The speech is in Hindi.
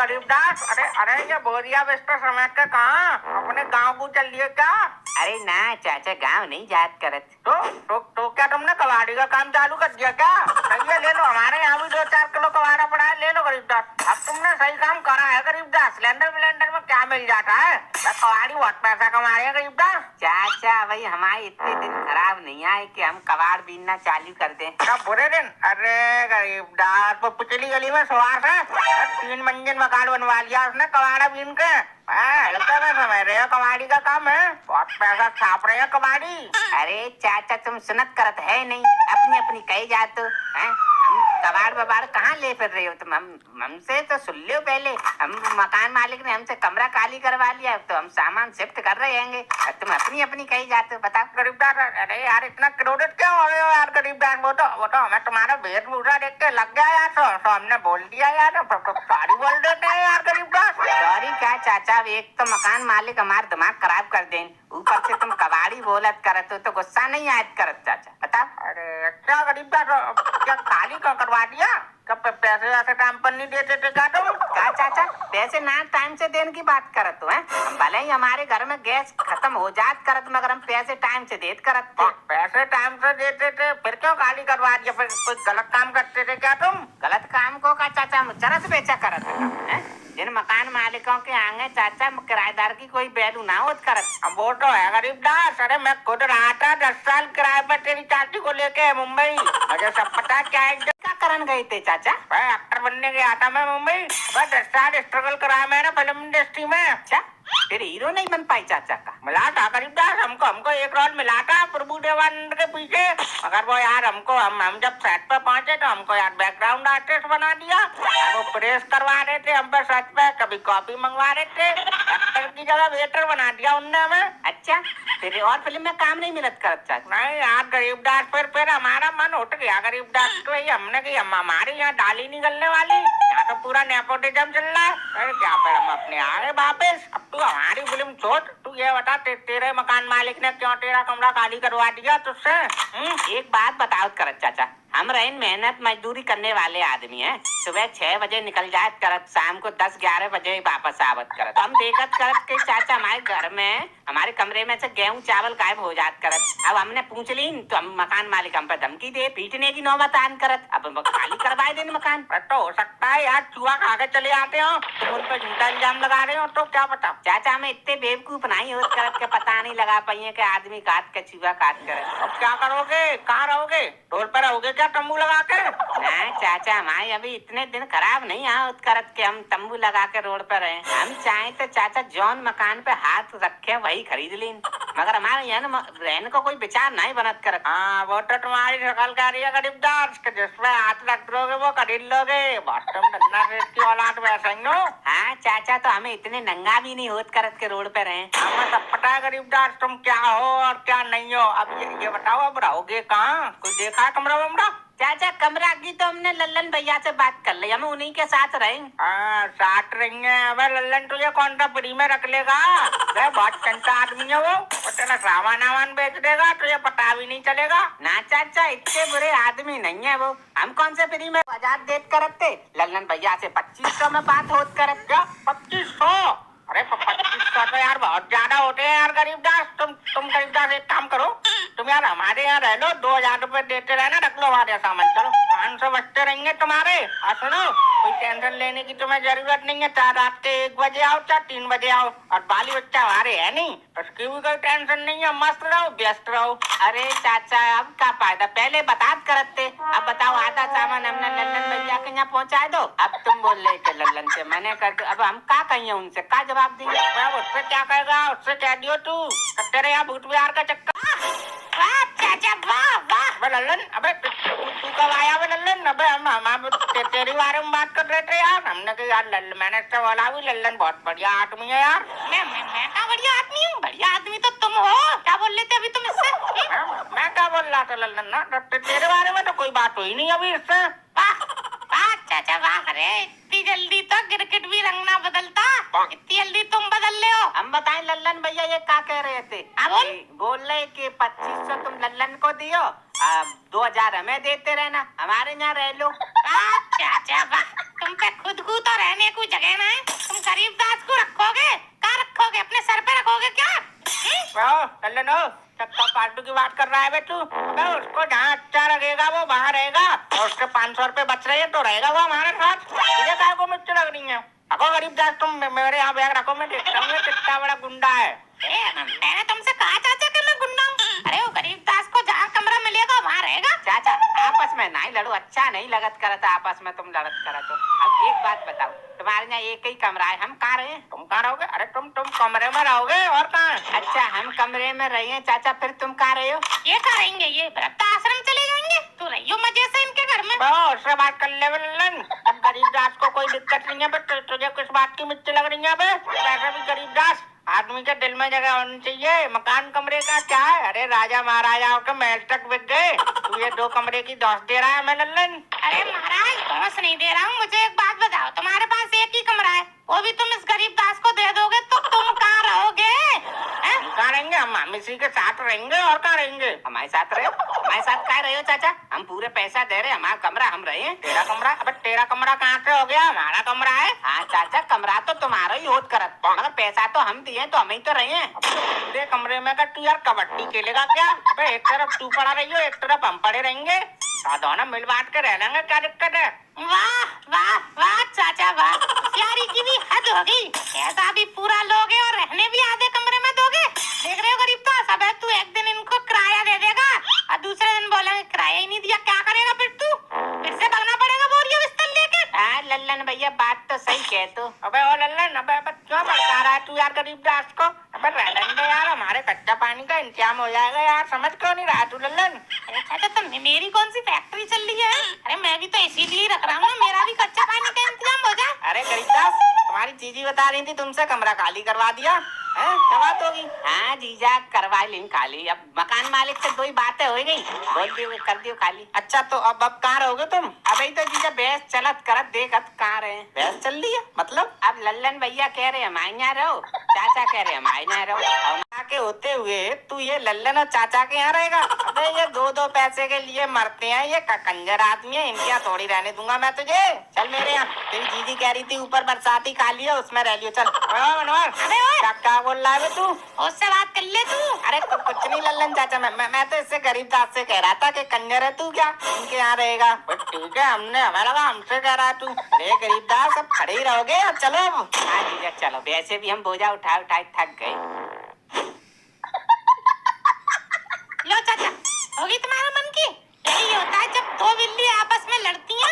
गरीबदास, अरे अरे ये बोरिया बिस्तर समेट के कहाँ अपने गांव को चल दिए क्या? अरे ना चाचा, गांव नहीं याद करत। तो क्या तुमने कबाड़ी का काम चालू कर दिया क्या? सही है, ले लो, हमारे यहाँ भी 2-4 किलो कबाड़ा पड़ा है, ले लो गरीबदास। अब तुमने सही काम करा है गरीबदास। सिलेंडर विलेंडर में क्या मिल जाता है? कबाड़ी बहुत पैसा कमा रहे हैं गरीबदास। चाचा भाई, हमारे इतने दिन खराब नहीं आए कि हम कबाड़ बीनना चालू कर दें। सब बुरे दिन? अरे गरीबदास, वो पिछली गली में सवार है, 3 मंजिल मकान बनवा लिया उसने कबाड़ा बीन के। समझ रहे हो, कबाड़ी का काम है, बहुत पैसा छाप रहे हैं कबाड़ी। अरे चाचा, तुम सुनत करत है नहीं, अपनी अपनी कही जाते हैं। हम कबाड़ बबाड़ कहाँ ले फिर रहे हो तुम? हमसे तो सुन लो पहले। हम मकान मालिक ने हमसे कमरा खाली करवा लिया, तो हम सामान शिफ्ट कर रहे हैं। तुम अपनी अपनी कही जाते हो, बताओ गरीबदास। अरे यार, इतना क्रोधित क्यों हो रहे हो यार गरीबदास? वो तो हमें तुम्हारा वेशभूषा देख के लग गया यार, तो हमने बोल दिया यार, सॉरी बोल देते हैं यार गरीबदास। सॉरी क्या चाचा, एक तो मकान मालिक हमारा दिमाग खराब कर दें, ऊपर से तुम कबाड़ी बोलत करत हो, तो गुस्सा नहीं आयत करत चाचा, बताओ। अरे अच्छा गरीबदास, क्या खाली क्यों करवा दिया? कब पैसे ऐसे टाइम पर नहीं देते थे क्या तुम? क्या चाचा, पैसे ना टाइम से देने की बात करत हो? भले ही हमारे घर में गैस खत्म हो जात करत, मगर हम पैसे टाइम से देत करत थे। पैसे टाइम से देते थे, फिर क्यों खाली करवा दिया? फिर कोई गलत काम करते थे क्या तुम? गलत काम को का चाचा, हम चरस बेचा करत है। जिन मकान मालिकों के आगे चाचा किराएदार की कोई वैल्यू ना होत करत। अब वो तो है गरीबदास। अरे मैं खुद रहा था 10 साल किराए पर तेरी चाची को लेके मुंबई, मुझे सब पता। क्या क्या करन गए थे चाचा? एक्टर बनने गया था मैं मुंबई, बस 10 साल स्ट्रगल करा मैंने फिल्म इंडस्ट्री में। अच्छा, फिर हीरो नहीं बन पाई चाचा का? मिला था गरीबदास, हमको एक रोल मिला था प्रभु देवानंद के पीछे, मगर वो यार हम जब सेट पे पहुंचे तो हमको यार बैकग्राउंड आर्टिस्ट बना दिया। वो प्रेस करवा रहे थे हम पे सच पे, कभी कॉपी मंगवा रहे थे, एक्टर की जगह वेटर बना दिया उनने हमें। अच्छा, फिर और फिल्म में काम नहीं मिलत करत चाचा? नहीं यार गरीबदास, फिर हमारा मन उठ गया गरीबदास। तो हमने की हमारे यहाँ डाली निकलने वाली, यहाँ तो पूरा नेपोटिज्म चल रहा है। अरे क्या, फिर हम अपने आए वापिस। अब तू हमारी फिल्म छोड़, तू ये बता तेरे मकान मालिक ने क्यों तेरा कमरा खाली करवा दिया तुझसे? एक बात बताओ करत चाचा, हम रहे मेहनत मजदूरी करने वाले आदमी हैं। सुबह 6 बजे निकल जात करत, शाम को 10-11 बजे वापस आवत करत। हम देखत करत के चाचा हमारे घर में, हमारे कमरे में से गेहूं चावल गायब हो जात करत। अब हमने पूछ ली तो हम मकान मालिक हम पे धमकी दे, पीटने की नौबत आन करत। अब खाली करवाए देने मकान। तो हो सकता है यार चूहा खा के चले आते हो, तुम उन पर झूठा इल्जाम लगा रहे हो, तो क्या पता। चाचा हमें इतने बेवकूफ नहीं होत करत के पता नहीं लगा पाइए कि आदमी काट के चूहा काट करत। अब क्या करोगे? कहाँ रहोगे? टोल पर रहोगे क्या तंबू लगा के? ना चाचा, हमारे अभी इतने दिन खराब नहीं होत करत के हम तंबू लगा के रोड पर रहे। हम चाहे तो चाचा जौन मकान पे हाथ रखे वही खरीद लें, मगर हमारे यहाँ रहने को कोई विचार नहीं बनत करत। हाँ, वो तो तुम्हारी शकल कह रही है गरीबदास, जिसमें हाथ रख दोगे वो खरीद लोगे। तुम धन्ना सेठ की औलाद वैसे ही हो। हाँ चाचा, तो हमें इतने नंगा भी नहीं होत करत के रोड पे रहे। हमें सब पता है गरीबदास, तुम क्या हो और क्या नहीं हो। अब ये बताओ, अब रहोगे कहाँ? कोई देखा है कमरा वमरा? चाचा कमरा की तो हमने लल्लन भैया से बात कर ली, हम उन्हीं के साथ रहे। साथ रही है? अब लल्लन तुझे कौन सा फ्री में रख लेगा? बहुत चंटा आदमी है वो तेरा सामान वामान बेच देगा, तुझे पता भी नहीं चलेगा। ना चाचा, इतने बुरे आदमी नहीं है वो। हम कौन से फ्री में आजाद देत करते? लल्लन भैया से 2500 में बात होत करत। क्या 2500? अरे 2500 तो यार बहुत ज्यादा होते हैं यार गरीबदास। तुम गरीबदास एक काम करो, तुम यार हमारे यहाँ रह लो, 2000 रुपए देते रहना, रख लो हमारे सामान। चलो 500 बचते रहेंगे तुम्हारे। सुनो, कोई टेंशन लेने की तुम्हें जरूरत नहीं है, चाहे रात के 1 बजे आओ चाहे 3 बजे आओ, और बाली बच्चा हमारे है नहीं, उसकी भी कोई टेंशन नहीं है। मस्त रहो, व्यस्त रहो। अरे चाचा, अब का फायदा, पहले बात करते। अब बताओ, आधा सामान हमने लल्लन भैया के यहाँ पहुँचा दो, अब तुम बोल रहे थे लल्लन से मैंने कर दो। अब हम का कहिए उनसे, का जवाब दिए? उससे क्या कहेगा? उससे कह दियो तू तेरे यहाँ भूत बिहार का चक्कर। वाह चाचा, वाह वाह। लल्लन, अबे तू कब आया लल्लन? अबे हम तेरी बारे में बात कर रहे थे यार। हमने कहा यार लल्लन, मैंने इससे बोला भी लल्लन बहुत बढ़िया आदमी है यार। मैं क्या बढ़िया आदमी हूँ? बढ़िया आदमी तो तुम हो। क्या बोल रहे थे अभी तुम इससे? मैं क्या बोल रहा था लल्लन ना, तेरे बारे में तो कोई बात हुई नहीं अभी इससे। वाह वाह चाचा वाह। अरे इतनी जल्दी तो क्रिकेट भी रंग ना बदलता, इतनी जल्दी तुम बदल ले हो। हम बताएं लल्लन भैया ये क्या कह रहे थे? बोल रहे कि 2500 तुम लल्लन को दियो, 2000 हमें देते रहना, हमारे यहाँ रह लो। चाचा वाह। तुम पे खुद को तो रहने को जगह ना है। तुम गरीबदास को रखोगे, कहाँ रखोगे? अपने सर पे रखोगे क्या? लल्लन हो, चक्का पार्टू की बात कर रहा है बे तू? अबे उसको जहाँ अच्छा लगेगा वो वहाँ रहेगा, और उसके 500 रुपए बच रहे हैं तो रहेगा वो हमारे साथ। तुझे काय को मिर्च लग रही है? अको गरीबदास, तुम मेरे यहाँ बैग रखो, मैं देखता हूँ ये कितना बड़ा गुंडा है। मैंने तुमसे कहा चाचा कि मैं गुंडा हूँ? अरे वो गरीबदास को जहाँ कमरा मिलेगा वहाँ रहेगा। चाचा आपस में नहीं लड़ो, अच्छा नहीं लगत करत आपस में तुम लड़त करत हो। अब एक बात बताओ, तुम्हारे यहाँ एक ही कमरा है, हम कहाँ रहे? तुम कहाँ रहोगे? अरे तुम कमरे में रहोगे, और कहाँ? अच्छा हम कमरे में रहे हैं चाचा, फिर तुम कहाँ रहे हो? ये कहाँ रहेंगे? ये वृद्धाश्रम चले जाएंगे। तू रहियो मजे से इनके घर में। उससे बात कर ले लल्लन। अब गरीबदास को कोई दिक्कत नहीं है, बट तुझे किस बात की मिर्च लग रही है बे? वैसे भी गरीबदास आदमी के दिल में जगह होनी चाहिए। मकान कमरे का क्या है? अरे राजा महाराजाओं के महल तक बिक गए, तू ये 2 कमरे की दौस दे रहा है मैं लल्लन? अरे महाराज दौस नहीं दे रहा हूँ। मुझे एक बात बताओ, तुम्हारे पास एक ही कमरा है, वो भी तुम इस गरीबदास को दे दोगे तो तुम कहाँ रहोगे? कहाँ रहेंगे? हम इसी के साथ रहेंगे, और कहाँ रहेंगे? हमारे साथ रहे हो? हमारे साथ कहाँ रहे हो चाचा? हम पूरे पैसा दे रहे, हमारा कमरा हम रहे हैं। तेरा कमरा? अब तेरा कमरा कहाँ से हो गया? हमारा कमरा है। हाँ चाचा कमरा तो तुम्हारा ही होत करत, मगर पैसा तो हम दिए तो हम ही तो रहे हैं। पूरे कमरे में का तू यार कबड्डी खेलेगा क्या? अबे एक तरफ तू पड़ा रही हो, एक तरफ हम पड़े रहेंगे, दोनों मिल बांट के रह लेंगे, क्या दिक्कत है? वाह वाह वाह चाचा वाह, होशियारी की भी हद हो गई। ऐसा भी पूरा लोगे और रहने भी आधे कमरे में दोगे? देख रहे हो गरीबदास, अब तू एक दिन इनको किराया दे देगा और दूसरे दिन बोलेंगे किराया ही नहीं दिया, क्या करेगा फिर तू? फिर से भागना पड़ेगा बोरिया बिस्तर लेके। हाँ लल्लन भैया बात तो सही कह तू। अबे ओ लल्लन, अबे क्यों भड़का रहा है तू यार गरीबदास को? अबे रह लेंगे यार, हमारे कच्चा पानी का इंतजाम हो जाएगा यार, समझ क्यों नहीं रहा तू लल्लन? अरे चाचा तो मेरी कौन सी फैक्ट्री चल रही है? अरे मैं भी तो इसीलिए रख रहा हूँ ना, मेरा भी कच्चा पानी का इंतजाम हो जाए। अरे गरीबदास, तुम्हारी जीजी बता रही थी तुमसे कमरा खाली करवा दिया है, क्या बात होगी? हाँ जीजा करवा लें खाली, अब मकान मालिक से 2 ही बातें हो गई, बोल दियो कर दियो खाली। अच्छा तो अब कहाँ रहोगे तुम? अबे तो जीजा बहस चलत करत देखत कहाँ रहे? बहस चल रही है मतलब? अब लल्लन भैया कह रहे हम यहाँ रहो, चाचा कह रहे हम यहाँ रहो। अब के होते हुए तू ये लल्लन और चाचा के यहाँ रहेगा? अबे ये 2-2 पैसे के लिए मरते हैं, ये कंजर आदमी है, इनके यहाँ थोड़ी रहने दूंगा मैं तुझे। चल मेरे यहाँ, तेरी जीजी कह रही थी ऊपर बरसाती खाली है, उसमें रह लियो। चल मनोहर, क्या बोल रहा है तू? उससे बात कर ले तू। अरे कुछ नहीं लल्लन चाचा, मैं तो इससे गरीबदास से कह रहा था कि कंजर है तू क्या, इनके यहाँ रहेगा? ठीक है, हमें लगा हमसे कह रहा है तू। अरे गरीबदास अब खड़े ही रहोगे, अब चलो। हाँ जीजा चलो, वैसे भी हम बोझा उठा उठाए थक गए। लो चाचा, होगी तुम्हारा मन की? यही होता है जब 2 बिल्ली आपस में लड़ती हैं।